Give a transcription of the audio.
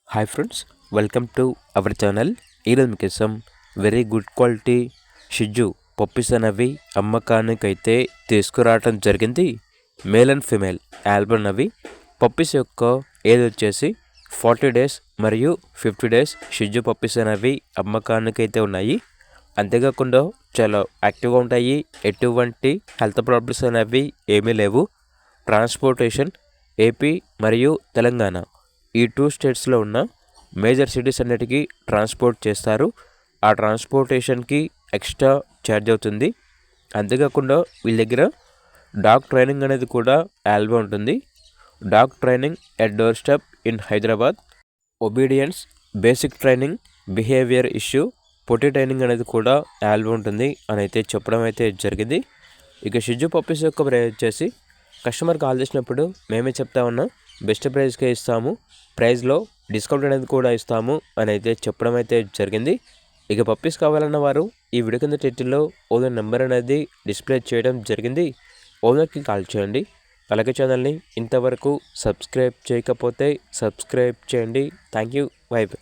Hi friends, welcome to our channel. ఈరోజు మీకోసం very good quality షిజ్జు puppies అనేవి అమ్మకానికైతే తీసుకురావటం జరిగింది. మేల్ అండ్ ఫిమేల్ ఆల్బన్ అవి పప్పీస్ యొక్క ఏజ్ వచ్చేసి 40 డేస్ మరియు 50 డేస్ షిజ్జు పప్పీస్ అనేవి అమ్మకానికైతే ఉన్నాయి. అంతేకాకుండా చాలా యాక్టివ్గా ఉంటాయి. ఎటువంటి హెల్త్ ప్రాబ్లమ్స్ అనేవి ఏమీ లేవు. ట్రాన్స్పోర్టేషన్ ఏపీ మరియు తెలంగాణ ఈ 2 స్టేట్స్లో ఉన్న మేజర్ సిటీస్ అన్నిటికీ ట్రాన్స్పోర్ట్ చేస్తారు. ఆ ట్రాన్స్పోర్టేషన్కి ఎక్స్ట్రా ఛార్జ్ అవుతుంది. అంతేకాకుండా వీళ్ళ దగ్గర డాగ్ ట్రైనింగ్ అనేది కూడా అవైలబుల్ ఉంటుంది. Dog training at door step in Hyderabad, obedience, basic training, behaviour issue, Potti training అనేది కూడా అవైలబుల్ ఉంటుంది అని అయితే చెప్పడం అయితే జరిగింది. ఇక షిజ్జు పప్పీస్ యొక్క ప్రైస్ వచ్చేసి కస్టమర్ కాల్ చేసినప్పుడు మేమే చెప్తా ఉన్నాం, బెస్ట్ ప్రైస్కే ఇస్తాము, ప్రైస్లో డిస్కౌంట్ అనేది కూడా ఇస్తాము అని అయితే చెప్పడం అయితే జరిగింది. ఇక పప్పీస్ కావాలన్న వారు ఈ వీడియో కింద టైటిల్లో ఓనర్ నెంబర్ అనేది డిస్ప్లే చేయడం జరిగింది. ఓనర్కి కాల్ చేయండి. అలాగే ఛానల్ని ఇంతవరకు సబ్స్క్రైబ్ చేయకపోతే సబ్స్క్రైబ్ చేయండి. Thank you. By by.